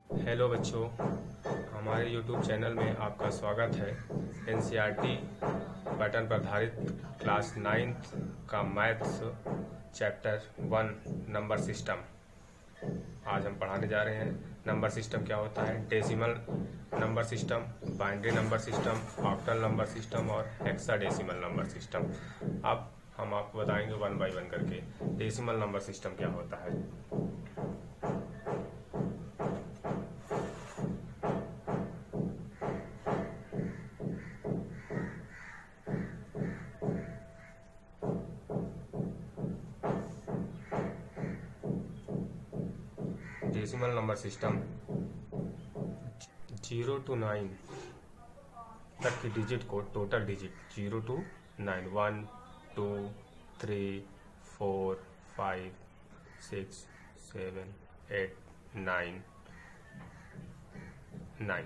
Hello बच्चों, हमारे YouTube channel में आपका स्वागत है। NCERT पैटर्न पर आधारित क्लास 9th का मैथ्स चैप्टर 1 नंबर सिस्टम आज हम पढ़ाने जा रहे हैं। नंबर सिस्टम क्या होता है? Decimal number system, binary number system, octal number system और हेक्साडेसिमल नंबर सिस्टम। अब हम आपको बताएंगे 1 बाय 1 करके डेसिमल नंबर सिस्टम क्या होता है। डेसिमल नंबर सिस्टम 0 to 9 तक की डिजिट को total digit 0 to 9 1 2 3 4 5 6 7 8 9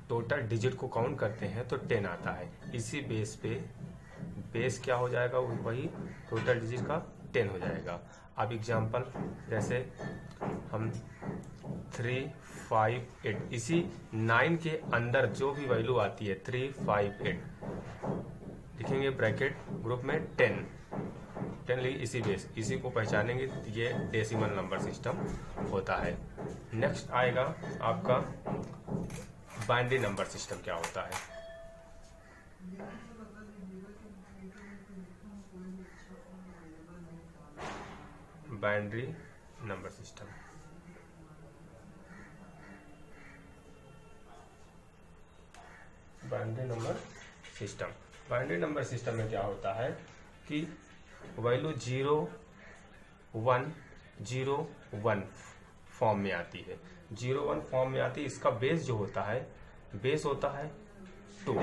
total digit को काउंट करते हैं तो 10 आता है। इसी बेस पे बेस क्या हो जाएगा? वही टोटल डिजिट का 10 हो जाएगा। अब एग्जांपल जैसे हम 3 5 8 इसी 9 के अंदर जो भी वैल्यू आती है 3 5 8 लिखेंगे ब्रैकेट ग्रुप में 10 लिए इसी बेस इसी को पहचानेंगे। ये डेसिमल नंबर सिस्टम होता है। नेक्स्ट आएगा आपका बाइनरी नंबर सिस्टम क्या होता है। Binary number system binary number system में क्या होता है कि वैल्यू 0 1 0 1 फॉर्म में आती है। 0 1 फॉर्म में आती है। इसका बेस जो होता है बेस होता है 2,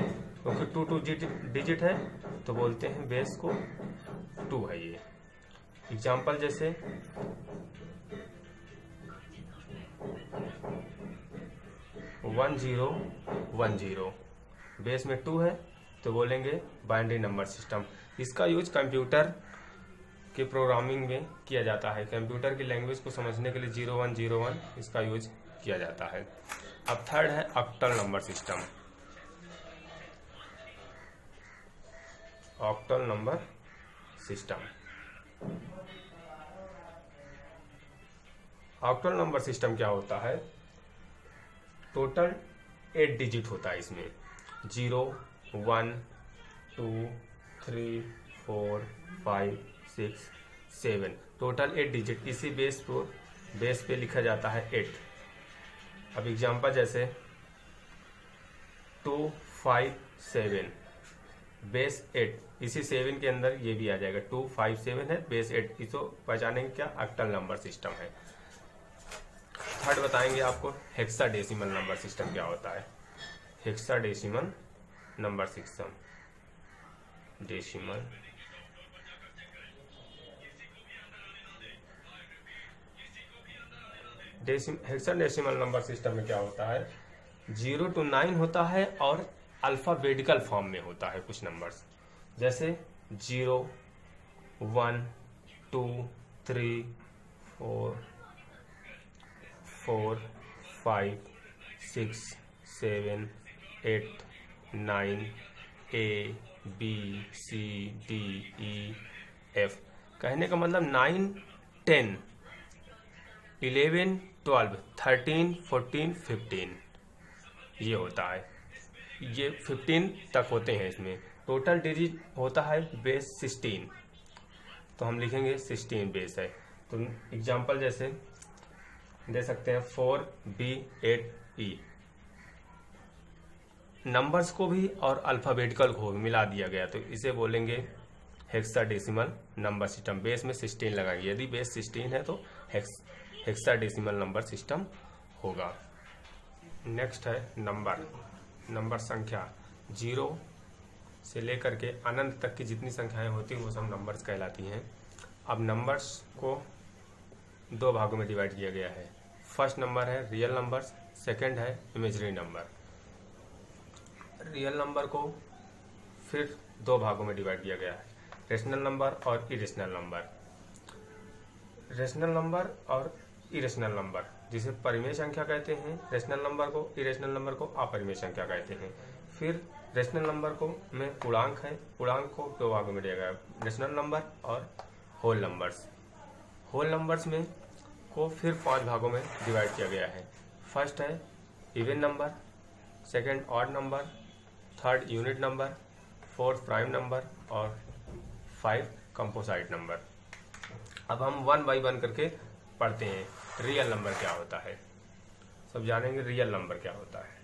क्योंकि 2 डिजिट है तो बोलते हैं बेस को 2 है। ये एग्जाम्पल जैसे 1010 बेस में 2 है तो बोलेंगे बाइनरी नंबर सिस्टम। इसका यूज कंप्यूटर के प्रोग्रामिंग में किया जाता है। कंप्यूटर की लैंग्वेज को समझने के लिए 0101 इसका यूज किया जाता है। अब थर्ड है octal number system. Octal number system octal number system क्या होता है? टोटल 8 डिजिट होता है इसमें 0 1 2 3 4 5 6 7 टोटल 8 डिजिट इसी बेस पे लिखा जाता है 8। अब एग्जांपल जैसे 2 5 7 बेस 8 इसी 7 के अंदर ये भी आ जाएगा। 2 5 7 है बेस 8 इसको पहचानेंगे क्या? ऑक्टल नंबर सिस्टम है। थर्ड बताएंगे आपको हेक्साडेसिमल नंबर सिस्टम क्या होता है। Hexadecimal number system hexadecimal number system में क्या होता है? 0 to 9 होता है और अल्फाबेटिकल फॉर्म में होता है कुछ नंबर्स जैसे 0 1 2 3 4 5 6 7 8 9 A B C D E F। कहने का मतलब 9 10 11 12 13 14 15 ये होता है। ये 15 तक होते हैं। इसमें टोटल डिजिट होता है बेस 16 तो हम लिखेंगे 16 बेस है। तो एग्जांपल जैसे दे सकते हैं 4B8E नंबर्स को भी और अल्फाबेटिकल को भी मिला दिया गया तो इसे बोलेंगे हेक्साडेसिमल नंबर सिस्टम। बेस में 16 लगाएंगे। यदि बेस 16 है तो हेक्साडेसिमल नंबर सिस्टम होगा। नेक्स्ट है नंबर संख्या 0 से लेकर के अनंत तक की जितनी संख्याएं होती हैं वो सब नंबर्स कहलाती हैं। अब नंबर्स को 2 भागों में डिवाइड किया गया है। फर्स्ट नंबर है रियल नंबर्स, सेकंड है इमेजिनरी नंबर। रियल नंबर को फिर 2 भागों में डिवाइड किया गया है, रेशनल नंबर और इरेशनल नंबर। रेशनल नंबर और इरेशनल नंबर जिसे परिमेय संख्या कहते हैं रेशनल नंबर को, इरेशनल नंबर को अपरिमेय संख्या कहते हैं। फिर रेशनल नंबर को में पूर्णांक है, पूर्णांक को दो भागों में दिया गया है, रेशनल नंबर और होल नंबर्स। होल नंबर्स में को फिर 5 भागों में डिवाइड किया गया है। फर्स्ट है even number, second odd number, third unit number, fourth prime number और 5 कंपोजिट नंबर। अब हम 1 बाई 1 करके पढ़ते हैं। रियल नंबर क्या होता है, सब जानेंगे रियल नंबर क्या होता है।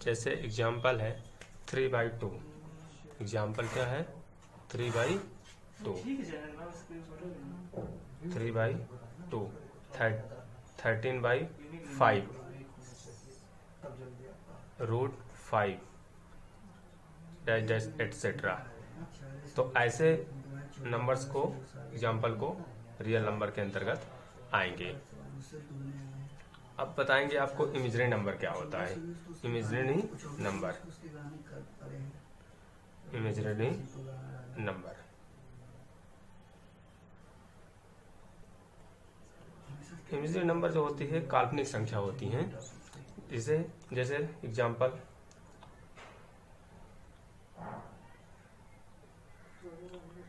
जैसे एग्जाम्पल है 3/2। एग्जाम्पल क्या है 3/2, 3/2, 13/5, √5 डैश एटसेट्रा। तो ऐसे नंबर्स को, एग्जाम्पल को रियल नंबर के अंतर्गत आएंगे। अब बताएंगे आपको इमेजिनरी नंबर क्या होता है। Imaginary number, imaginary number imaginary number जो होती है काल्पनिक संख्या होती हैं। इसे जैसे एग्जाम्पल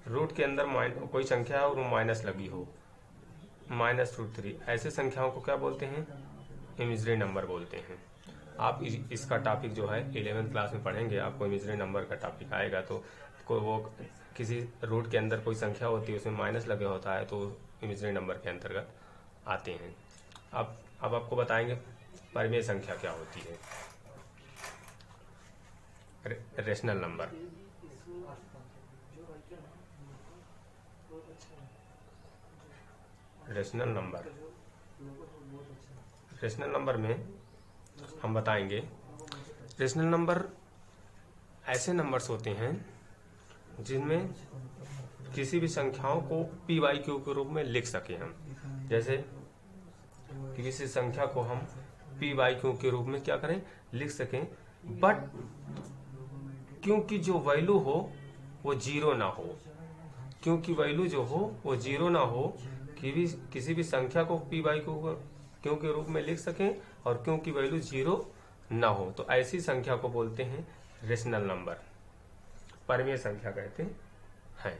रूट के अंदर कोई संख्या है और वो माइनस लगी हो, -√3, ऐसे संख्याओं को क्या बोलते हैं, इमेजिनरी नंबर बोलते हैं। आप इसका टॉपिक जो है 11th क्लास में पढ़ेंगे, आपको इमेजिनरी नंबर का टॉपिक आएगा। तो वो किसी रूट के अंदर कोई संख्या होती है, उसमें माइनस लगे होता है, तो इमेजिनरी नंबर के अंतर्गत आते हैं। अब आपको बताएंगे परिमेय संख्या क्या होती है। Rational number, rational number, rational number में हम बताएंगे रेशनल नंबर ऐसे नंबर्स होते हैं जिनमें किसी भी संख्याओं को p/q के रूप में लिख सके हम। जैसे किसी संख्या को हम p/q के रूप में क्या करें, लिख सकें, बट क्योंकि जो वैल्यू हो वो 0 ना हो, क्योंकि वैल्यू जो हो वो 0 ना हो, किसी भी संख्या को p/q के रूप में लिख सकें और क्योंकि वैल्यू 0 ना हो, तो ऐसी संख्या को बोलते हैं रेशनल नंबर, परिमेय संख्या कहते हैं।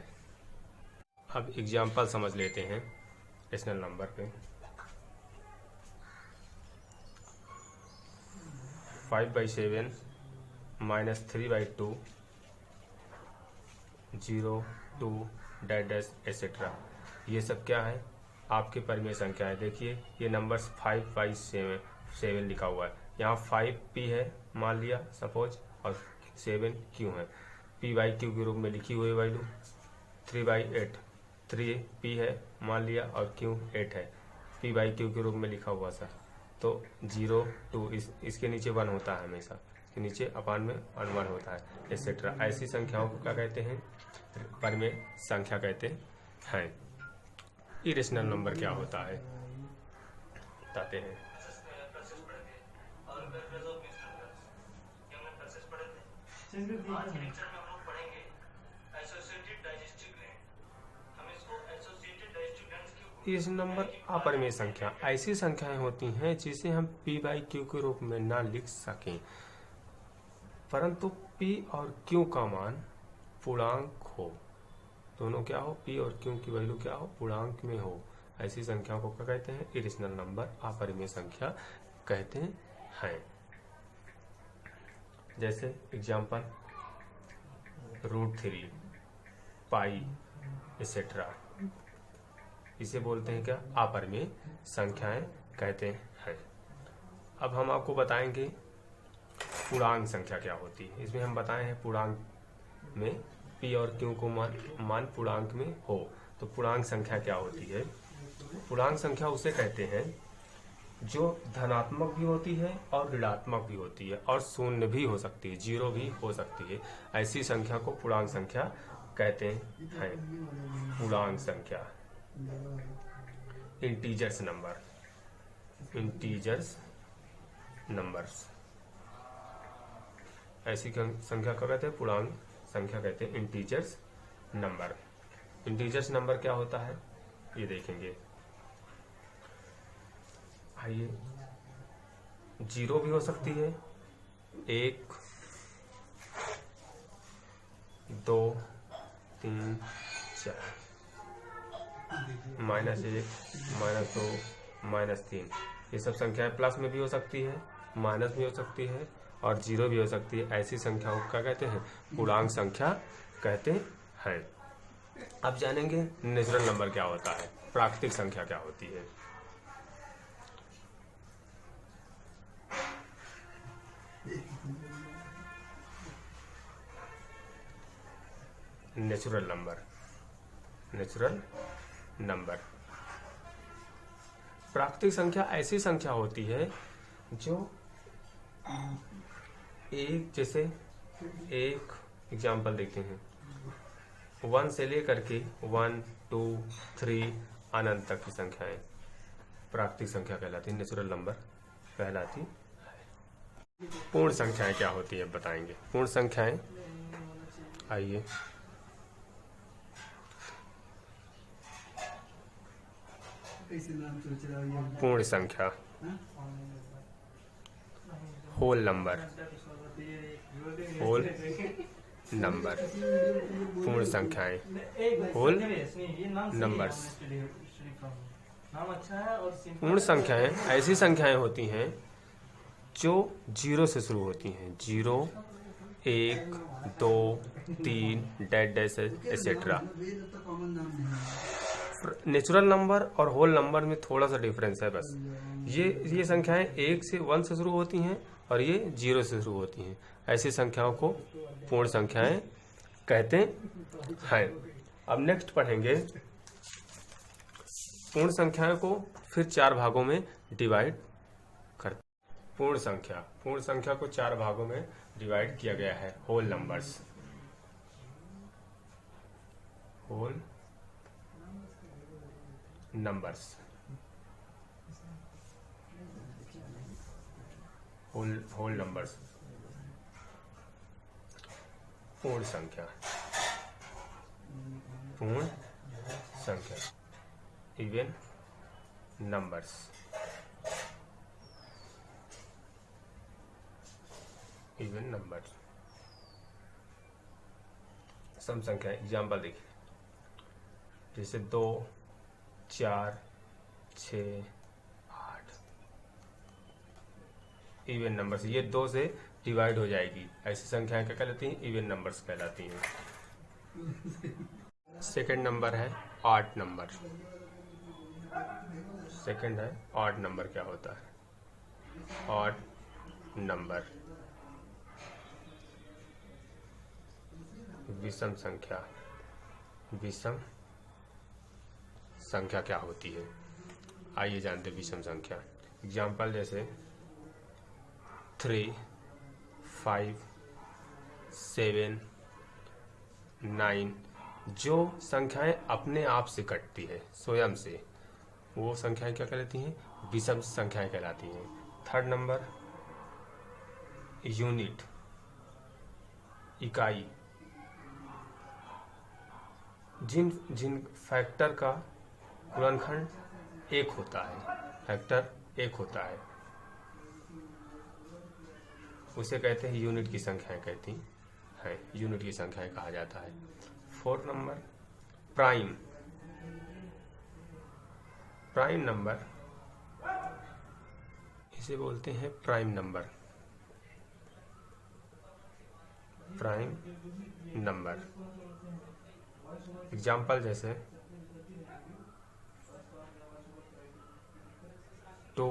अब एग्जाम्पल समझ लेते हैं रेशनल नंबर पे। 5/7 -3/2 0 2 डैश एटसेट्रा, ये सब क्या है, आपके परिमेय संख्या है। देखिए ये नंबर्स 5/7 लिखा हुआ है, यहाँ 5p है मान लिया सपोज, और 7q है। p/q के रूप में लिखी हुई वैल्यू 3/8, 3p है मान लिया और q 8 है, p/q के रूप में लिखा हुआ सर। तो 0 2 इसके नीचे 1 होता है, हमेशा इसके नीचे अपान में 1 होता है, एक्सेट्रा। ऐसी संख्याओं को क्या कहते हैं, परिमेय संख्या कहते हैं। इरेशनल नंबर क्या होता है बताते हैं। इरेशनल नंबर अपरिमेय संख्या ऐसी संख्याएं होती हैं जिसे हम p/q के रूप में ना लिख सकें, परंतु p और q का मान पूर्णांक हो, दोनों क्या हो, p और q की वैल्यू क्या हो, पूर्णांक में हो। ऐसी संख्याओं को क्या कहते हैं, इरेशनल नंबर, अपरिमेय संख्या कहते हैं। जैसे एग्जाम्पल √3 पाई एक्सेट्रा, इसे बोलते हैं क्या, अपरिमेय संख्याएं कहते हैं। अब हम आपको बताएंगे पूर्णांक संख्या क्या होती है। इसमें हम बताए हैं पूर्णांक में p और q को मान पूर्णांक में हो, तो पूर्णांक संख्या क्या होती है। पूर्णांक संख्या उसे कहते हैं जो धनात्मक भी होती है और ऋणात्मक भी होती है और शून्य भी हो सकती है, 0 भी हो सकती है। ऐसी संख्या को पूर्णांक संख्या कहते हैं। पूर्णांक संख्या, इंटीजर्स नंबर, इंटीजर्स नंबर्स, ऐसी संख्या को कहते हैं पूर्णांक संख्या कहते हैं, इंटीजर्स नंबर। इंटीजर्स नंबर क्या होता है ये देखेंगे। आइए, 0 भी हो सकती है, 1, 2, 3, 4, -1, -2, -3, ये सब संख्याएं प्लस में भी हो सकती है, माइनस भी हो सकती है और 0 भी हो सकती है। ऐसी संख्याओं का कहते हैं पूर्णांक संख्या कहते हैं। अब जानेंगे नेचुरल नंबर क्या होता है, प्राकृतिक संख्या क्या होती है। नेचुरल नंबर प्राकृतिक संख्या ऐसी संख्या होती है जो एक, जैसे एक एग्जाम्पल देखते हैं, 1 से लेकर के 1, 2, 3 अनंत तक की संख्याएं प्राकृतिक संख्या कहलाती है, नेचुरल नंबर कहलाती है। पूर्ण संख्याएं क्या होती है बताएंगे। पूर्ण संख्याएं, आइए, पूर्ण संख्या, होल नंबर, पूर्ण संख्याएं, होल नंबर्स। पूर्ण संख्याएं ऐसी संख्याएं होती हैं जो 0 से शुरू होती हैं, 0, 1, 2, 3 डैश एक्सेट्रा। नेचुरल नंबर और होल नंबर में थोड़ा सा डिफरेंस है बस। ये संख्याएं 1 से 1 से शुरू होती हैं और ये 0 से शुरू होती हैं। ऐसी संख्याओं को पूर्ण संख्याएं कहते हैं। अब नेक्स्ट पढ़ेंगे पूर्ण संख्याओं को फिर 4 भागों में डिवाइड करते। पूर्ण संख्या को 4 भागों में डिवाइड किया गया है। Whole numbers, whole numbers, whole numbers, पूर्ण संख्या, इवन नंबर्स, सम संख्या। एग्जाम्पल देखिए, जैसे 2, 4, 6, 8 इवन नंबर्स। ये 2 से डिवाइड हो जाएगी, ऐसी संख्याएं क्या कहलाती हैं, इवन नंबर्स कहलाती हैं। सेकंड नंबर है ऑड नंबर। सेकंड है ऑड नंबर। क्या होता है ऑड नंबर? विषम संख्या क्या होती है, आइए जानते हैं विषम संख्या। एग्जाम्पल जैसे 3, 5, 7, 9, जो संख्याएं अपने आप से कटती है, स्वयं से, वो संख्याएं क्या कहलाती हैं, विषम संख्याएं कहलाती हैं। थर्ड नंबर यूनिट, इकाई। जिन फैक्टर का गुणनखंड 1 होता है, फैक्टर 1 होता है, उसे कहते हैं यूनिट की संख्याएं कहती हैं, यूनिट की संख्याएं कहा जाता है। फोर्थ नंबर प्राइम नंबर, इसे बोलते हैं प्राइम नंबर। एग्जाम्पल जैसे 2,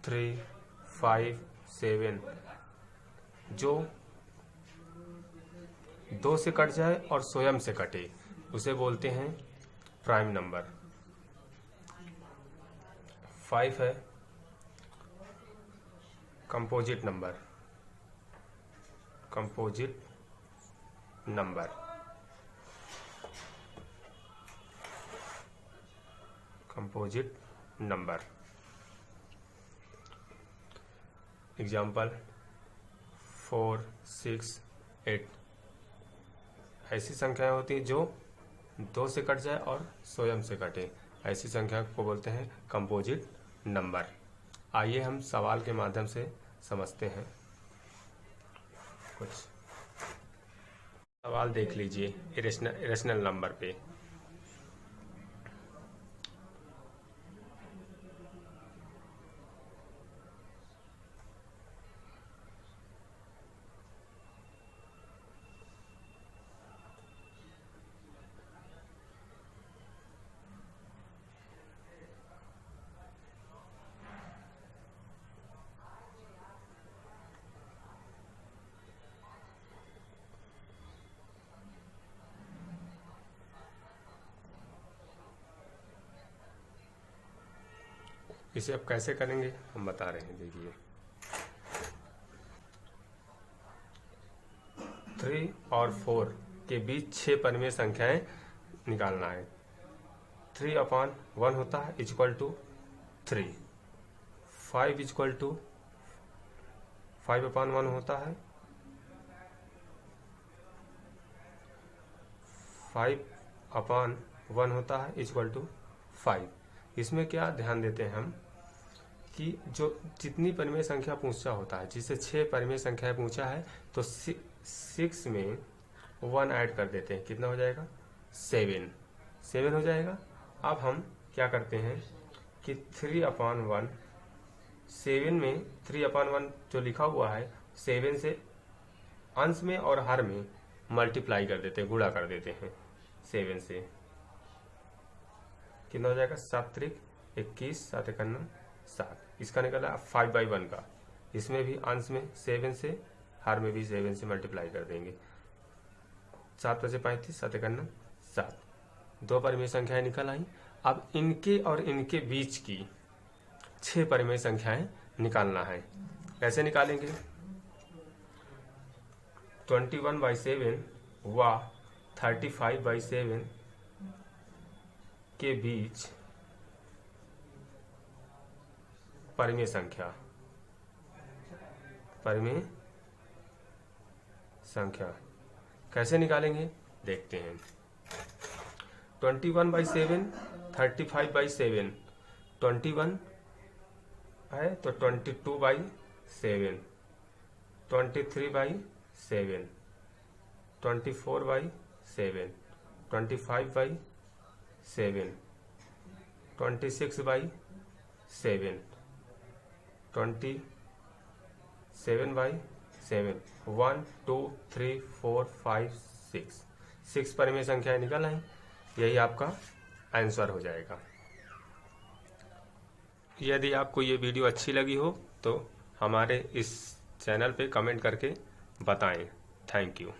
3, 5, 7, जो 2 से कट जाए और स्वयं से कटे, उसे बोलते हैं प्राइम नंबर। 5 है कंपोजिट नंबर, एग्जाम्पल 4, 6, 8 ऐसी संख्याएं होती हैं जो 2 से कट जाए और स्वयं से कटे, ऐसी संख्या को बोलते हैं कंपोजिट नंबर। आइए हम सवाल के माध्यम से समझते हैं। कुछ सवाल देख लीजिए इरेशनल नंबर पे। इसे अब कैसे करेंगे हम बता रहे हैं, देखिए 3 और 4 के बीच 6 परिमेय संख्याएं निकालना है। 3/1 होता है इक्वल टू 3, 5 इक्वल टू 5/1 होता है 5/1 होता है इक्वल टू 5। इसमें क्या ध्यान देते हैं हम कि जो जितनी परिमेय संख्या पूछा होता है, जिसे 6 परिमेय संख्याएं पूछा है तो 6 में 1 ऐड कर देते हैं, कितना हो जाएगा 7 हो जाएगा। अब हम क्या करते हैं कि 3/1 7 में 3/1 जो लिखा हुआ है 7 से अंश में और हर में मल्टीप्लाई कर देते हैं, गुणा कर देते हैं 7 से, कितना हो जाएगा 7 × 21 7 × 7। इसका निकला 5/1 का, इसमें भी अंश में 7 से हर में भी 7 से मल्टीप्लाई कर देंगे, 7 × 35 7 × 7। 2 परिमेय संख्याएं निकल आई। अब इनके और इनके बीच की 6 परिमेय संख्याएं निकालना है। कैसे निकालेंगे? 21/7 व 35/7 के बीच परिमेय संख्या कैसे निकालेंगे देखते हैं। 21/7 35/7 21 है तो 22/7 23/7 24/7 25/7 26/7 27/7 1 2 3 4 5 6 परिमेय संख्याएं निकल आई। यही आपका आंसर हो जाएगा। यदि आपको ये वीडियो अच्छी लगी हो तो हमारे इस चैनल पे कमेंट करके बताएं। Thank you.